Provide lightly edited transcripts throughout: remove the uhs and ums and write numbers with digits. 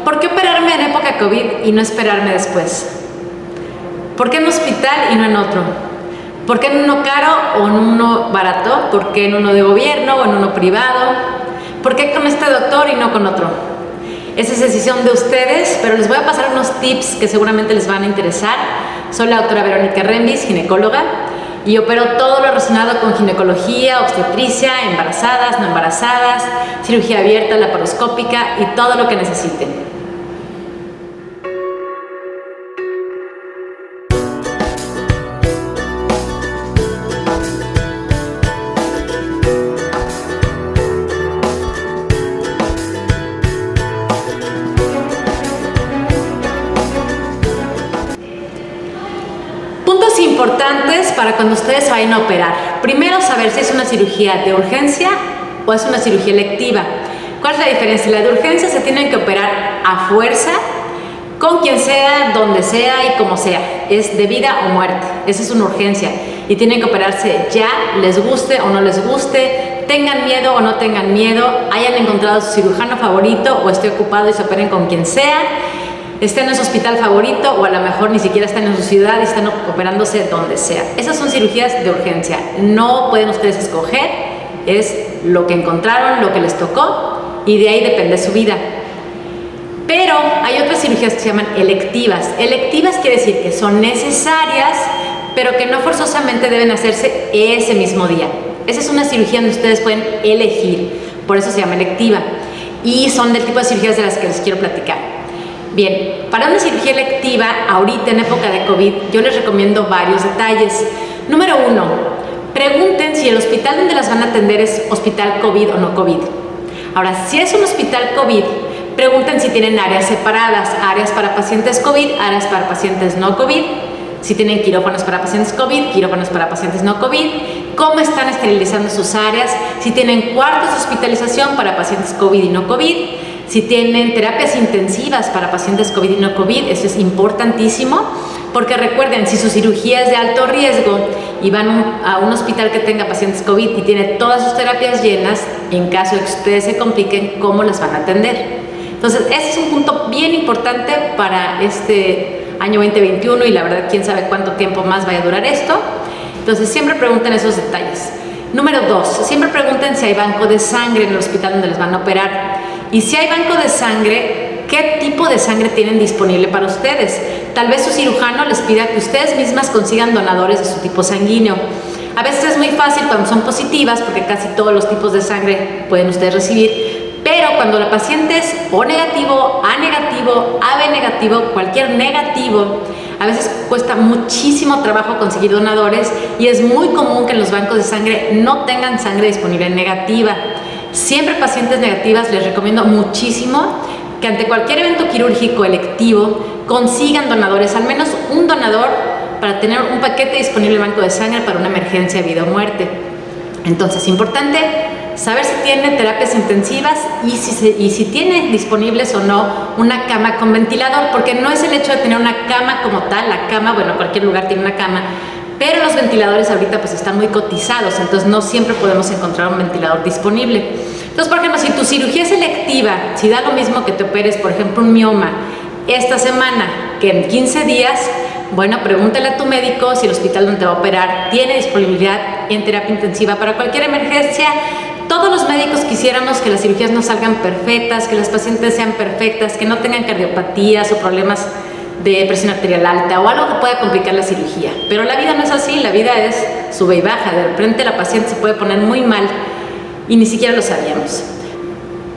¿por qué operarme en época COVID y no esperarme después? ¿Por qué en un hospital y no en otro? ¿Por qué en uno caro o en uno barato? ¿Por qué en uno de gobierno o en uno privado? ¿Por qué con este doctor y no con otro? Esa es decisión de ustedes, pero les voy a pasar unos tips que seguramente les van a interesar. Soy la doctora Verónica Rembis, ginecóloga, y opero todo lo relacionado con ginecología, obstetricia, embarazadas, no embarazadas, cirugía abierta, laparoscópica y todo lo que necesiten. Puntos importantes para cuando ustedes se vayan a operar. Primero, saber si es una cirugía de urgencia o es una cirugía electiva. ¿Cuál es la diferencia? La de urgencia se tienen que operar a fuerza, con quien sea, donde sea y como sea. Es de vida o muerte. Esa es una urgencia. Y tienen que operarse ya, les guste o no les guste, tengan miedo o no tengan miedo, hayan encontrado su cirujano favorito o esté ocupado y se operen con quien sea. Estén en su hospital favorito o a lo mejor ni siquiera están en su ciudad y están operándose donde sea. Esas son cirugías de urgencia. No pueden ustedes escoger, es lo que encontraron, lo que les tocó y de ahí depende su vida. Pero hay otras cirugías que se llaman electivas. Electivas quiere decir que son necesarias, pero que no forzosamente deben hacerse ese mismo día. Esa es una cirugía donde ustedes pueden elegir, por eso se llama electiva. Y son del tipo de cirugías de las que les quiero platicar. Bien, para una cirugía electiva, ahorita en época de COVID, yo les recomiendo varios detalles. Número 1, pregunten si el hospital donde las van a atender es hospital COVID o no COVID. Ahora, si es un hospital COVID, pregunten si tienen áreas separadas, áreas para pacientes COVID, áreas para pacientes no COVID, si tienen quirófanos para pacientes COVID, quirófanos para pacientes no COVID, cómo están esterilizando sus áreas, si tienen cuartos de hospitalización para pacientes COVID y no COVID, si tienen terapias intensivas para pacientes COVID y no COVID. Eso es importantísimo, porque recuerden, si su cirugía es de alto riesgo y van a un hospital que tenga pacientes COVID y tiene todas sus terapias llenas, en caso de que ustedes se compliquen, ¿cómo las van a atender? Entonces, ese es un punto bien importante para este año 2021 y la verdad, quién sabe cuánto tiempo más vaya a durar esto. Entonces, siempre pregunten esos detalles. Número 2, siempre pregunten si hay banco de sangre en el hospital donde les van a operar. Y si hay banco de sangre, ¿qué tipo de sangre tienen disponible para ustedes? Tal vez su cirujano les pida que ustedes mismas consigan donadores de su tipo sanguíneo. A veces es muy fácil cuando son positivas, porque casi todos los tipos de sangre pueden ustedes recibir, pero cuando la paciente es O negativo, A negativo, AB negativo, cualquier negativo, a veces cuesta muchísimo trabajo conseguir donadores y es muy común que en los bancos de sangre no tengan sangre disponible negativa. Siempre pacientes negativas les recomiendo muchísimo que ante cualquier evento quirúrgico electivo consigan donadores, al menos un donador para tener un paquete disponible en el banco de sangre para una emergencia, vida o muerte. Entonces, importante saber si tiene terapias intensivas y si tiene disponibles o no una cama con ventilador, porque no es el hecho de tener una cama como tal, la cama, bueno, cualquier lugar tiene una cama, pero los ventiladores ahorita pues están muy cotizados, entonces no siempre podemos encontrar un ventilador disponible. Entonces, por ejemplo, si tu cirugía es electiva, si da lo mismo que te operes, por ejemplo, un mioma esta semana que en 15 días, bueno, pregúntale a tu médico si el hospital donde te va a operar tiene disponibilidad en terapia intensiva para cualquier emergencia. Todos los médicos quisiéramos que las cirugías no salgan perfectas, que las pacientes sean perfectas, que no tengan cardiopatías o problemas de presión arterial alta o algo que pueda complicar la cirugía. Pero la vida no es así, la vida es sube y baja. De repente la paciente se puede poner muy mal y ni siquiera lo sabíamos.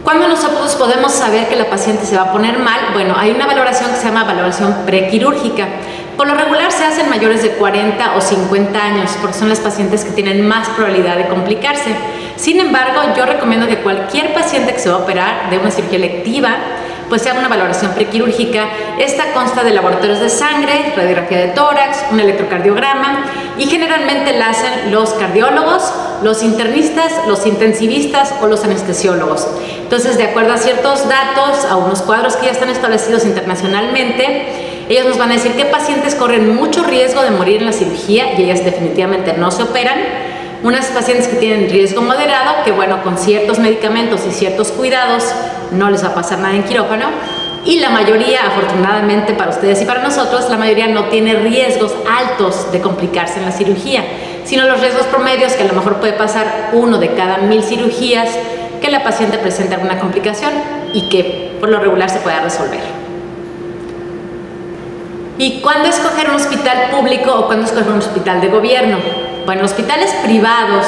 ¿Cuándo nosotros podemos saber que la paciente se va a poner mal? Bueno, hay una valoración que se llama valoración prequirúrgica. Por lo regular se hacen mayores de 40 o 50 años, porque son las pacientes que tienen más probabilidad de complicarse. Sin embargo, yo recomiendo que cualquier paciente que se va a operar de una cirugía electiva, pues se haga una valoración prequirúrgica. Esta consta de laboratorios de sangre, radiografía de tórax, un electrocardiograma, y generalmente la hacen los cardiólogos, los internistas, los intensivistas o los anestesiólogos. Entonces, de acuerdo a ciertos datos, a unos cuadros que ya están establecidos internacionalmente, ellos nos van a decir qué pacientes corren mucho riesgo de morir en la cirugía y ellas definitivamente no se operan. Unas pacientes que tienen riesgo moderado, que bueno, con ciertos medicamentos y ciertos cuidados no les va a pasar nada en quirófano. y la mayoría, afortunadamente para ustedes y para nosotros, la mayoría no tiene riesgos altos de complicarse en la cirugía, sino los riesgos promedios, que a lo mejor puede pasar 1 de cada 1000 cirugías que la paciente presente alguna complicación y que por lo regular se pueda resolver. ¿Y cuándo escoger un hospital público o cuándo escoger un hospital de gobierno? Bueno, hospitales privados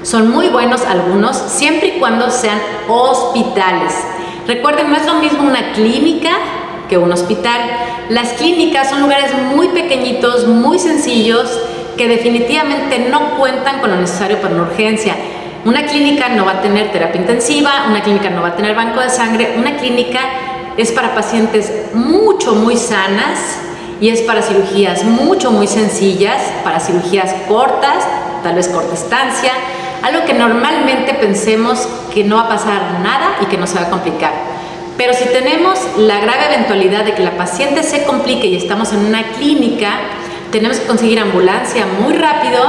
son muy buenos algunos, siempre y cuando sean hospitales. Recuerden, no es lo mismo una clínica que un hospital. Las clínicas son lugares muy pequeñitos, muy sencillos, que definitivamente no cuentan con lo necesario para una urgencia. Una clínica no va a tener terapia intensiva, una clínica no va a tener banco de sangre, una clínica es para pacientes muy sanas y es para cirugías muy sencillas, para cirugías cortas, tal vez corta estancia, algo que normalmente pensemos que no va a pasar nada y que no se va a complicar. Pero si tenemos la grave eventualidad de que la paciente se complique y estamos en una clínica, tenemos que conseguir ambulancia muy rápido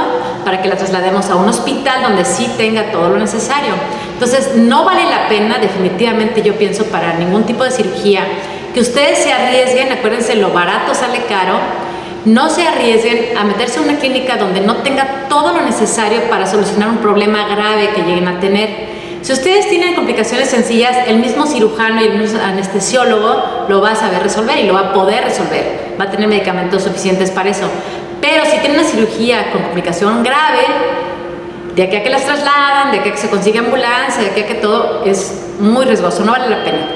para que la traslademos a un hospital donde sí tenga todo lo necesario. Entonces, no vale la pena, definitivamente yo pienso, para ningún tipo de cirugía, que ustedes se arriesguen. Acuérdense, lo barato sale caro. No se arriesguen a meterse en una clínica donde no tenga todo lo necesario para solucionar un problema grave que lleguen a tener. Si ustedes tienen complicaciones sencillas, el mismo cirujano y el mismo anestesiólogo lo va a saber resolver y lo va a poder resolver. Va a tener medicamentos suficientes para eso. Pero si tienen una cirugía con complicación grave, de aquí a que las trasladan, de aquí a que se consigue ambulancia, de aquí a que todo, es muy riesgoso, no vale la pena.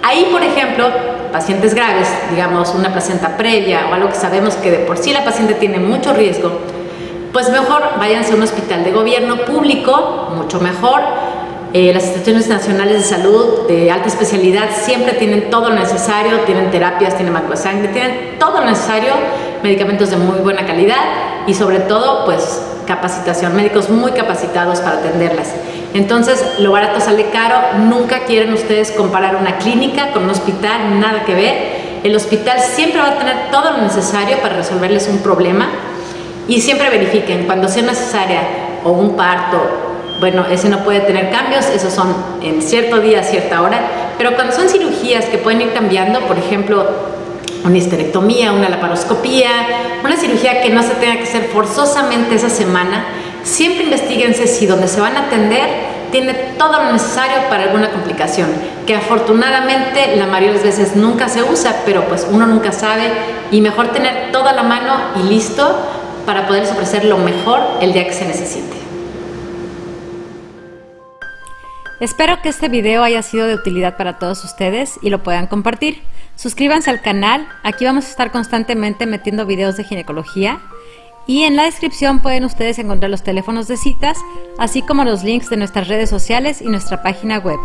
Ahí, por ejemplo, pacientes graves, digamos una placenta previa o algo que sabemos que de por sí la paciente tiene mucho riesgo, pues mejor váyanse a un hospital de gobierno público, mucho mejor. Las instituciones nacionales de salud de alta especialidad siempre tienen todo lo necesario, tienen terapias, tienen banco de sangre, tienen todo lo necesario, medicamentos de muy buena calidad y sobre todo pues capacitación, médicos muy capacitados para atenderlas. Entonces, lo barato sale caro. Nunca quieren ustedes comparar una clínica con un hospital, nada que ver. El hospital siempre va a tener todo lo necesario para resolverles un problema y siempre verifiquen cuando sea necesaria o un parto. Bueno, ese no puede tener cambios, esos son en cierto día, a cierta hora, pero cuando son cirugías que pueden ir cambiando, por ejemplo, una histerectomía, una laparoscopía, una cirugía que no se tenga que hacer forzosamente esa semana, siempre investiguense si donde se van a atender tiene todo lo necesario para alguna complicación, que afortunadamente la mayoría de las veces nunca se usa, pero pues uno nunca sabe y mejor tener todo a la mano y listo para poderles ofrecer lo mejor el día que se necesite. Espero que este video haya sido de utilidad para todos ustedes y lo puedan compartir. Suscríbanse al canal, aquí vamos a estar constantemente metiendo videos de ginecología y en la descripción pueden ustedes encontrar los teléfonos de citas, así como los links de nuestras redes sociales y nuestra página web.